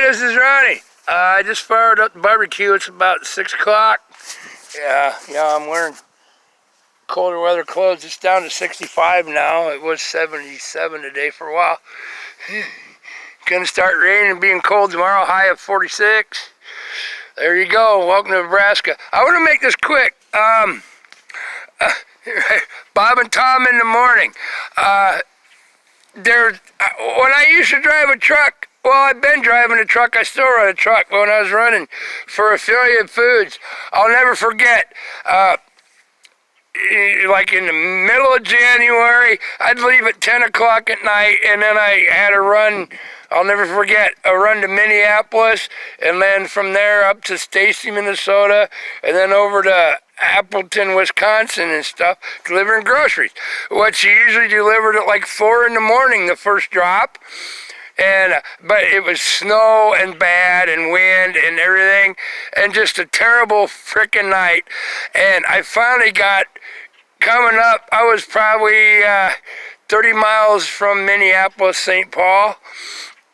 this is Ronnie. I just fired up the barbecue. It's about 6 o'clock. Yeah, I'm wearing colder weather clothes. It's down to 65 now. It was 77 today for a while. Gonna start raining and being cold tomorrow, high of 46. There you go. Welcome to Nebraska. I want to make this quick. Bob and Tom in the morning. When I used to drive a truck, well, I've been driving a truck. I still run a truck. But when I was running for Affiliate Foods, I'll never forget. Like in the middle of January, I'd leave at 10 o'clock at night, and then I had a run. I'll never forget a run to Minneapolis, and then from there up to Stacy, Minnesota, and then over to Appleton, Wisconsin and stuff, delivering groceries. What you usually delivered at like 4 in the morning, the first drop. And but it was snow and bad and wind and everything, and just a terrible frickin' night. And I finally got coming up. I was probably 30 miles from Minneapolis, St. Paul.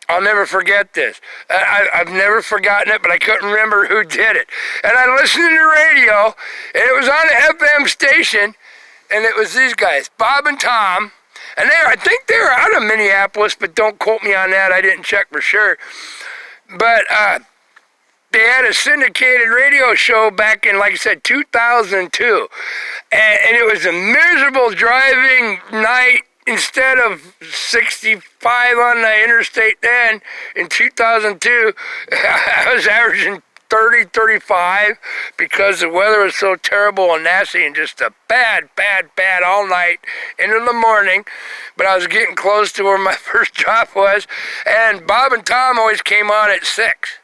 I'll never forget this. I've never forgotten it, but I couldn't remember who did it. And I listened to the radio, and it was on an FM station, and it was these guys, Bob and Tom. And I think they were out of Minneapolis, but don't quote me on that. I didn't check for sure. But they had a syndicated radio show back in, like I said, 2002. And it was a miserable driving night. Instead of 65 on the interstate then, in 2002, I was averaging 30, 35 because the weather was so terrible and nasty and just a bad all night into the morning. But I was getting close to where my first drop was, and Bob and Tom always came on at 6.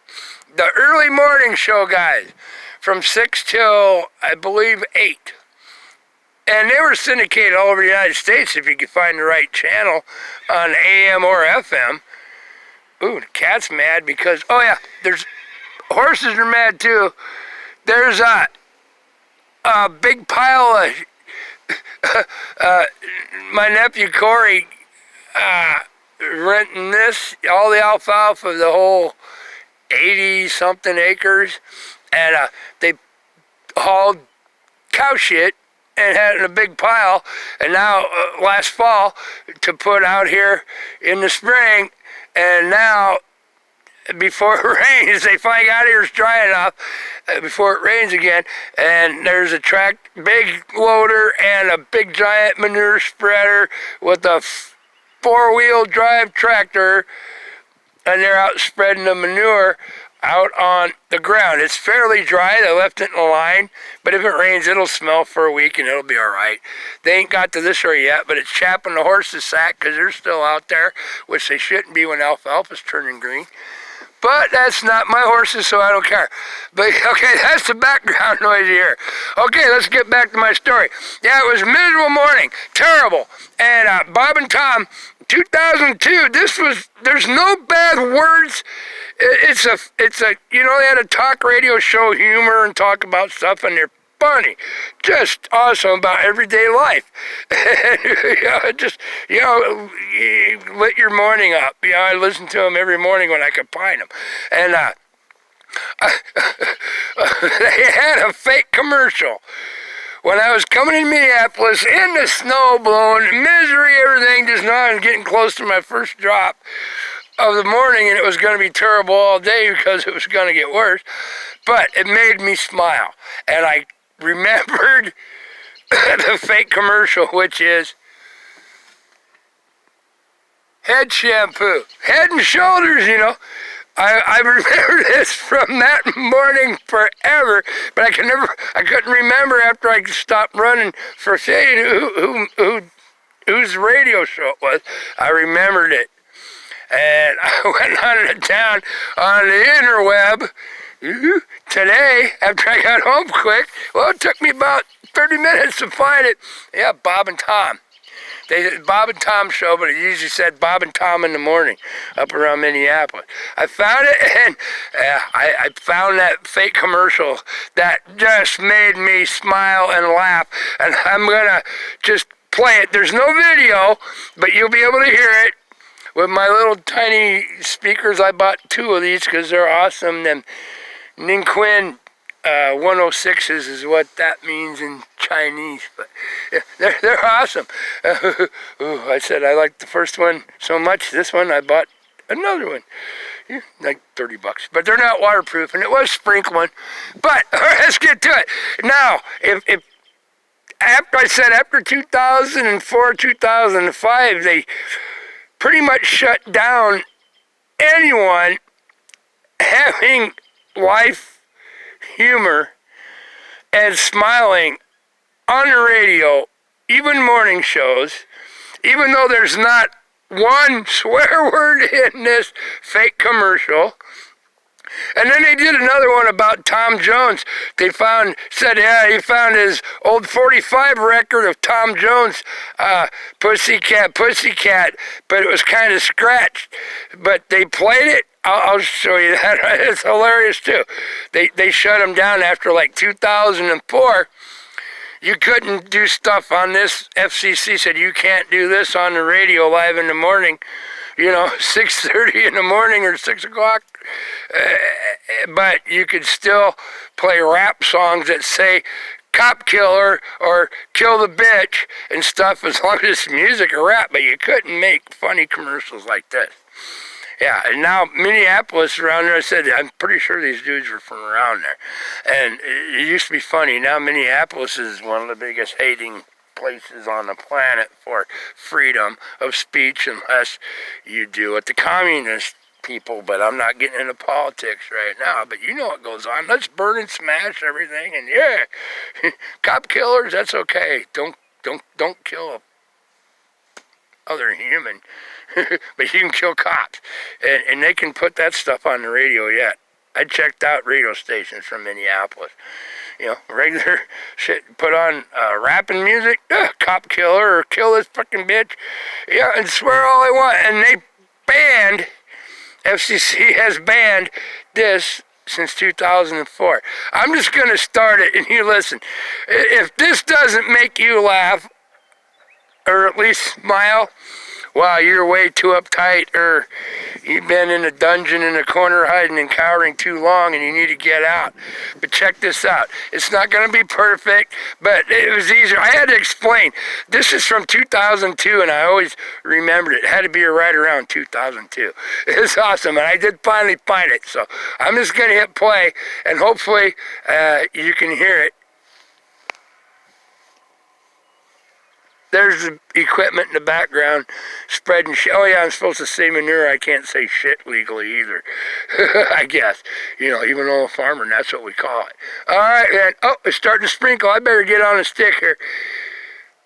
The early morning show guys, from 6 till, I believe, 8. And they were syndicated all over the United States if you could find the right channel on AM or FM. Ooh, the cat's mad because, oh yeah, there's horses are mad too. There's a big pile of my nephew Corey renting this, all the alfalfa, the whole 80-something acres, and they hauled cow shit and had it in a big pile, and now last fall to put out here in the spring, and now before it rains, they finally got here, it's dry enough before it rains again, and there's a big loader and a big giant manure spreader with a 4-wheel drive tractor, and they're out spreading the manure out on the ground. It's fairly dry. They left it in a line, but if it rains, it'll smell for a week and it'll be all right. They ain't got to this area yet, but it's chapping the horses' sack because they're still out there, which they shouldn't be when alfalfa's turning green. But that's not my horses, so I don't care. But, okay, that's the background noise here. Okay, let's get back to my story. Yeah, it was a miserable morning. Terrible. And Bob and Tom, 2002, there's no bad words. It's a, they had a talk radio show, humor, and talk about stuff, and they're funny. Just awesome about everyday life. Lit your morning up. I listen to them every morning when I could find them. And they had a fake commercial. When I was coming in Minneapolis, in the snow blowing, misery, everything, just now I'm getting close to my first drop of the morning, and it was going to be terrible all day because it was going to get worse. But it made me smile. And I remembered the fake commercial, which is head shampoo. Head and shoulders, I remember this from that morning forever, but I couldn't remember after I stopped running for saying whose radio show it was. I remembered it. And I went on to town on the interweb today after I got home quick. Well, it took me about 30 minutes to find it. Yeah, Bob and Tom. Bob and Tom show, but it usually said Bob and Tom in the morning up around Minneapolis. I found it, and I found that fake commercial that just made me smile and laugh. And I'm going to just play it. There's no video, but you'll be able to hear it with my little tiny speakers. I bought 2 of these because they're awesome. Them Ningquin 106s is what that means in Chinese, but yeah, they're awesome. Ooh, I said I liked the first one so much. This one I bought another one, yeah, like $30, but they're not waterproof, and it was sprinkling. But let's get to it now. If after 2004, 2005, they pretty much shut down anyone having life humor and smiling on the radio, even morning shows, even though there's not one swear word in this fake commercial. And then they did another one about Tom Jones. He found his old 45 record of Tom Jones, Pussycat, Pussycat, but it was kind of scratched. But they played it. I'll show you that. It's hilarious too. They shut him down after like 2004. You couldn't do stuff on this. FCC said you can't do this on the radio live in the morning. 6:30 in the morning or 6 o'clock. But you could still play rap songs that say cop killer or kill the bitch and stuff as long as it's music or rap. But you couldn't make funny commercials like this. Yeah, and now Minneapolis around there, I said, I'm pretty sure these dudes were from around there. And it used to be funny. Now Minneapolis is one of the biggest hating places on the planet for freedom of speech unless you do it. The communist people, but I'm not getting into politics right now. But you know what goes on. Let's burn and smash everything. And yeah, cop killers, that's okay. Don't kill other human. But you can kill cops. And they can put that stuff on the radio yet. I checked out radio stations from Minneapolis. Regular shit, put on rapping music, cop killer or kill this fucking bitch. Yeah, and swear all they want. And they banned, FCC has banned this since 2004. I'm just going to start it and you listen. If this doesn't make you laugh, or at least smile, wow, you're way too uptight, or you've been in a dungeon in a corner hiding and cowering too long and you need to get out. But check this out. It's not going to be perfect, but it was easier. I had to explain. This is from 2002, and I always remembered it. It had to be right around 2002. It's awesome, and I did finally find it. So I'm just going to hit play, and hopefully you can hear it. There's the equipment in the background spreading shit. Oh yeah, I'm supposed to say manure. I can't say shit legally either. I guess. Even though I'm a farmer, and that's what we call it. All right, man. Oh, it's starting to sprinkle. I better get on a stick here.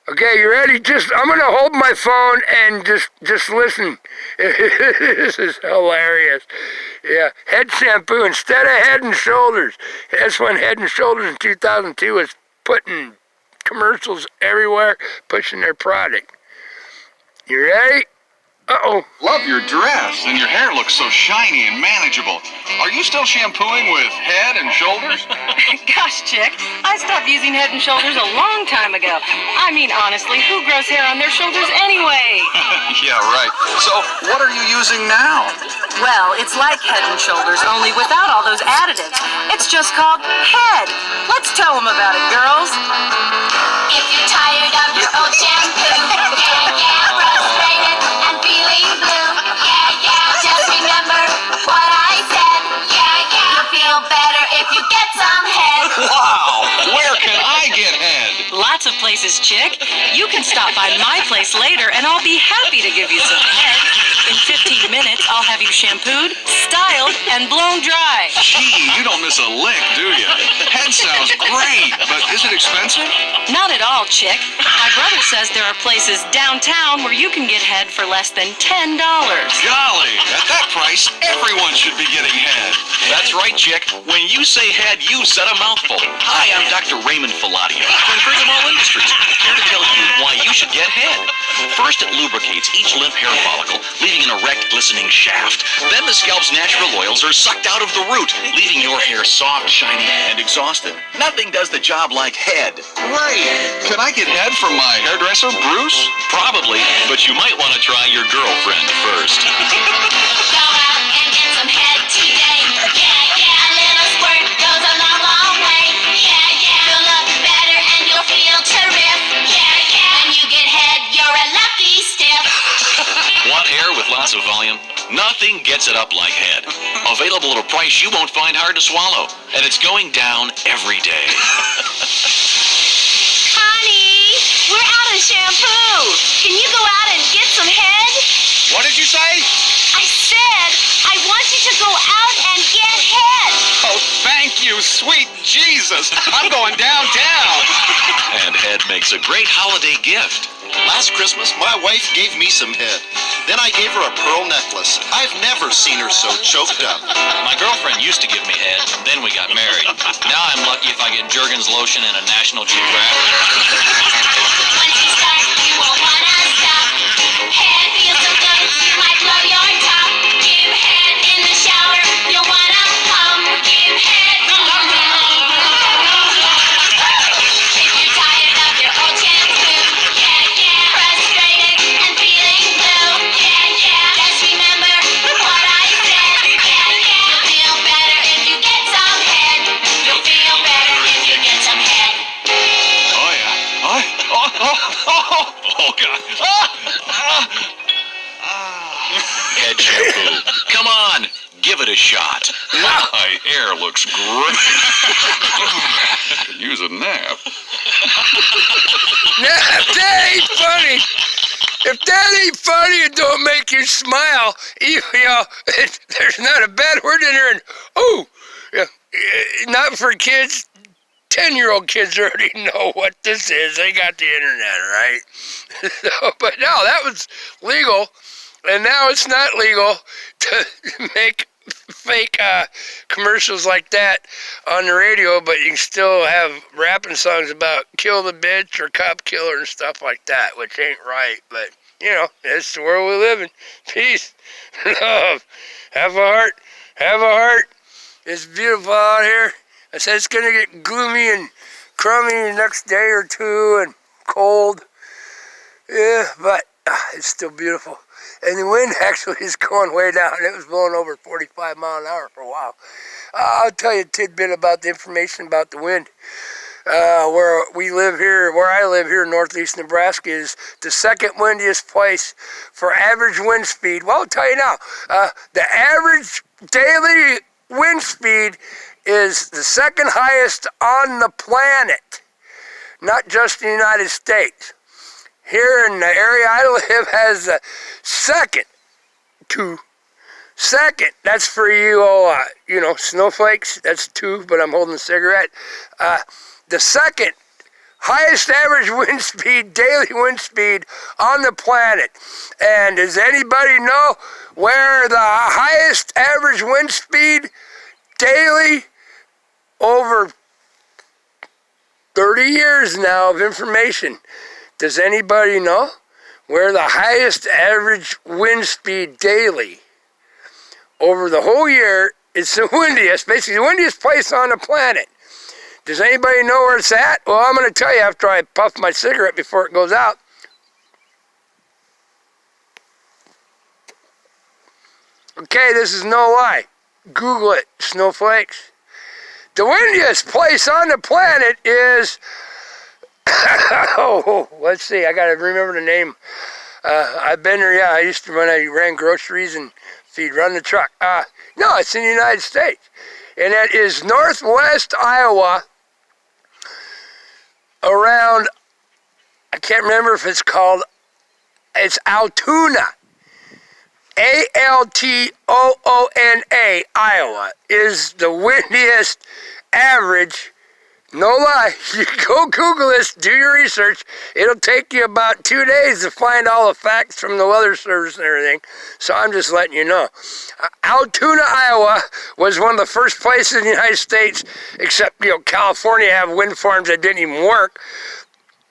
Okay, you ready? I'm going to hold my phone and just listen. This is hilarious. Yeah, head shampoo instead of Head and Shoulders. That's when Head and Shoulders in 2002 was putting commercials everywhere, pushing their product. You ready? Uh-oh. Love your dress, and your hair looks so shiny and manageable. Are you still shampooing with Head and Shoulders? Gosh, Chick, I stopped using Head and Shoulders a long time ago. I mean, honestly, who grows hair on their shoulders anyway? Yeah, right. So, what are you using now? Well, it's like Head and Shoulders, only without all those additives. It's just called Head. Let's tell them about it, girls. If you're tired of your old shampoo, yeah, frustrated and feeling blue, yeah, just remember what I said, yeah, you'll feel better if you get some Head. Wow! Where can I get Head? Lots of places, Chick. You can stop by my place later, and I'll be happy to give you some Head. In 15 minutes, I'll have you shampooed, styled, and blown dry. Gee, you don't miss a lick, do you? Head sounds great, but is it expensive? Not at all, Chick. My brother says there are places downtown where you can get Head for less than $10. Golly, at that price, everyone should be getting Head. That's right, Chick. When you say Head, you said a mouthful. Hi, I'm Dr. Raymond Filadio from Freedom All Industries, here to tell you why you should get Head. First, it lubricates each limp hair follicle, leaving an erect, glistening shaft. Then the scalp's natural natural oils are sucked out of the root, leaving your hair soft, shiny, and exhausted. Nothing does the job like head. Right. Can I get head from my hairdresser, Bruce? Probably, but you might want to try your girlfriend first. Go out and get some head today. Yeah, yeah. A little squirt goes a long, long way. Yeah, yeah. You'll look better and you'll feel terrific. Yeah, yeah. When you get head, you're a lucky stiff. Want hair with lots of volume? Nothing gets it up like head. Available at a price you won't find hard to swallow. And it's going down every day. Honey, we're out of shampoo. Can you go out and get some head? What did you say? I said I want you to go out and get head. Oh, thank you, sweet Jesus. I'm going downtown. And head makes a great holiday gift. Last Christmas, my wife gave me some head. Then I gave her a pearl necklace. I've never seen her so choked up. My girlfriend used to give me head, then we got married. Now I'm lucky if I get Jergens lotion and a National Geographic. Once you start, you won't wanna stop. Head feels so good, you might blow your top. Give head in the shower, you'll wanna come. Give head. If you're tired of your old shampoo, yeah, yeah. Frustrated and feeling blue, yeah, yeah. Just remember what I said, yeah, yeah. You'll feel better if you get some head. You'll feel better if you get some head. Oh, yeah. Oh, God. Head shampoo. Come on, give it a shot. My hair looks great. Could use a nap. Now, if that ain't funny, if that ain't funny and don't make you smile, you know, there's not a bad word in there. And oh, yeah, not for kids. 10-year-old kids already know what this is. They got the internet, right? So, but no, that was legal, and now it's not legal to make fake commercials like that on the radio, but you can still have rapping songs about kill the bitch or cop killer and stuff like that, which ain't right, but you know, it's the world we live in. Peace, love, have a heart, have a heart. It's beautiful out here. I said it's gonna get gloomy and crummy the next day or two and cold. Yeah, but it's still beautiful. And the wind actually is going way down. It was blowing over 45 miles an hour for a while. I'll tell you a tidbit about the information about the wind. Where we live here, where I live here in northeast Nebraska, is the second windiest place for average wind speed. Well, I'll tell you now, the average daily wind speed is the second highest on the planet, not just the United States. Here in the area I live has a second. That's for you, you know, snowflakes. That's 2, but I'm holding a cigarette. The second highest average wind speed, daily wind speed on the planet. And does anybody know where the highest average wind speed daily over 30 years now of information? Does anybody know where the highest average wind speed daily over the whole year is? The windiest, basically the windiest place on the planet. Does anybody know where it's at? Well, I'm going to tell you after I puff my cigarette before it goes out. Okay, this is no lie. Google it, snowflakes. The windiest place on the planet is, oh, let's see, I got to remember the name. I've been there, yeah, I used to, when I ran groceries and run the truck. No, it's in the United States. And that is northwest Iowa, around, I can't remember if it's called, it's Altoona. Altoona, Iowa, is the windiest average. No lie, you go Google this, do your research. It'll take you about 2 days to find all the facts from the weather service and everything. So I'm just letting you know. Altoona, Iowa was one of the first places in the United States, except, you know, California have wind farms that didn't even work,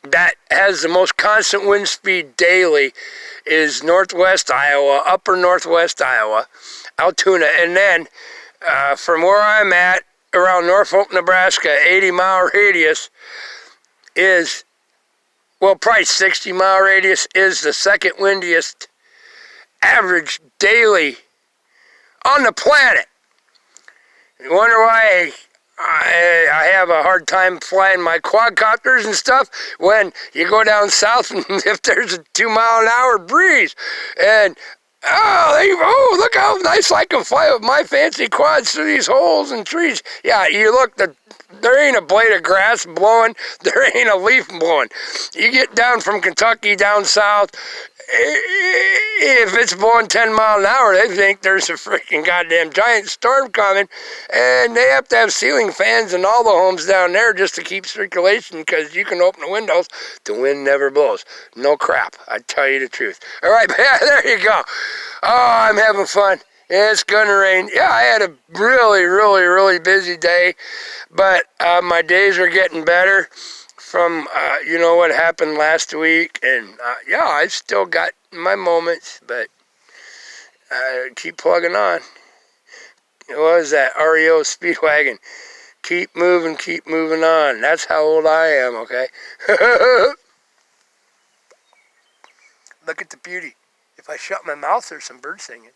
that has the most constant wind speed daily is northwest Iowa, upper northwest Iowa. Altoona. And then from where I'm at, around Norfolk, Nebraska, 80-mile radius is, well, probably 60-mile radius is the second windiest average daily on the planet. You wonder why I have a hard time flying my quadcopters and stuff when you go down south and if there's a 2-mile-an-hour breeze. And look how nice I can fly with my fancy quads through these holes and trees. Yeah, you look, there ain't a blade of grass blowing. There ain't a leaf blowing. You get down from Kentucky down south, if it's blowing 10 miles an hour, they think there's a freaking goddamn giant storm coming, and they have to have ceiling fans in all the homes down there just to keep circulation, because you can open the windows, the wind never blows. No crap, I tell you the truth. All right, yeah, there you go. Oh, I'm having fun. It's gonna rain. Yeah, I had a really, really, really busy day, but my days are getting better from, what happened last week. And, yeah, I still got my moments, but keep plugging on. What was that? REO Speedwagon. Keep moving on. That's how old I am, okay? Look at the beauty. If I shut my mouth, there's some birds singing.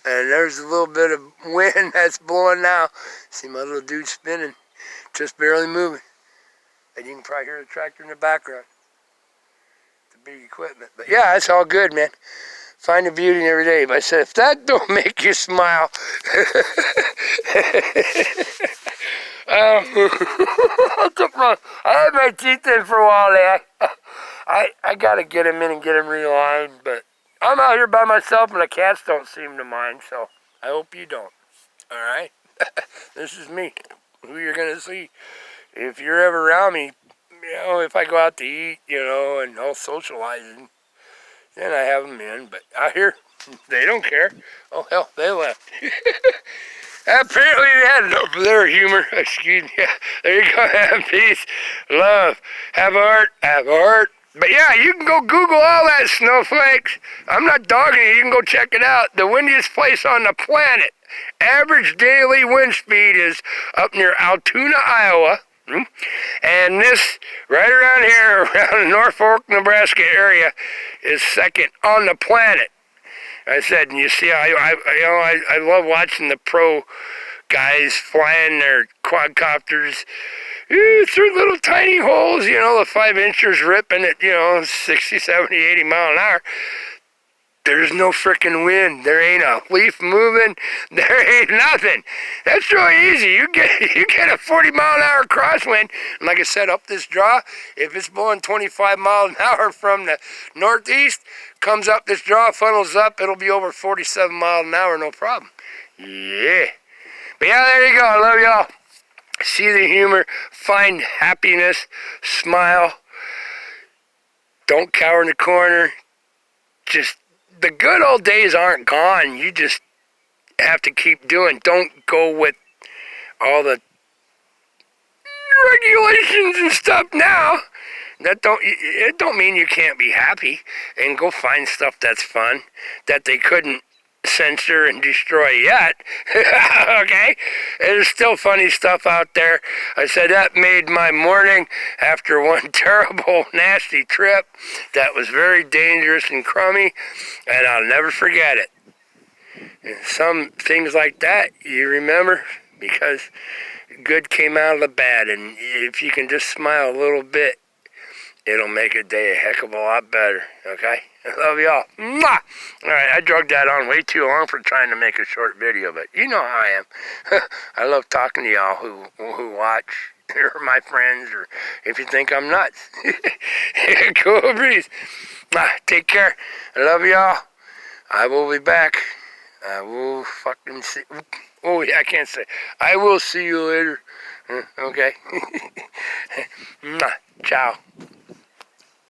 And there's a little bit of wind that's blowing now. See my little dude spinning, just barely moving. And you can probably hear the tractor in the background. The big equipment. But yeah, it's all good, man. Find the beauty in every day. But I said, if that don't make you smile, I had my teeth in for a while there. I gotta get them in and get them realigned, but I'm out here by myself and the cats don't seem to mind, so I hope you don't. Alright? This is me, who you're gonna see. If you're ever around me, if I go out to eat, and all socializing, then I have them in, but out here, they don't care. Oh hell, they left. Apparently they had enough of their humor. Excuse me. There you go. Have peace, love, have art, have art. But yeah, you can go Google all that, snowflakes. I'm not dogging you. You can go check it out. The windiest place on the planet. Average daily wind speed is up near Altoona, Iowa. And this, right around here, around the Norfolk, Nebraska area, is second on the planet. I said, and you see, I love watching the pro guys flying their quadcopters through little tiny holes, the 5-inchers ripping at, 60, 70, 80 mile an hour. There's no frickin' wind. There ain't a leaf moving. There ain't nothing. That's really easy. You get a 40 mile an hour crosswind, and like I said, up this draw, if it's blowing 25 miles an hour from the northeast, comes up this draw, funnels up, it'll be over 47 miles an hour, no problem. Yeah. But yeah, there you go. I love y'all. See the humor. Find happiness. Smile. Don't cower in the corner. Just, the good old days aren't gone. You just have to keep doing. Don't go with all the regulations and stuff now. It don't mean you can't be happy, and go find stuff that's fun that they couldn't censor and destroy yet. Okay? There's still funny stuff out there. I said that made my morning after one terrible, nasty trip that was very dangerous and crummy, and I'll never forget it. And some things like that you remember because good came out of the bad, and if you can just smile a little bit, it'll make a day a heck of a lot better, okay? I love y'all. Mwah! All right, I drugged that on way too long for trying to make a short video, but you know how I am. I love talking to y'all who watch, or my friends, or if you think I'm nuts. Cool breeze. Take care. I love y'all. I will be back. I will fucking see. Oh, yeah, I can't say. I will see you later. Okay? Ciao.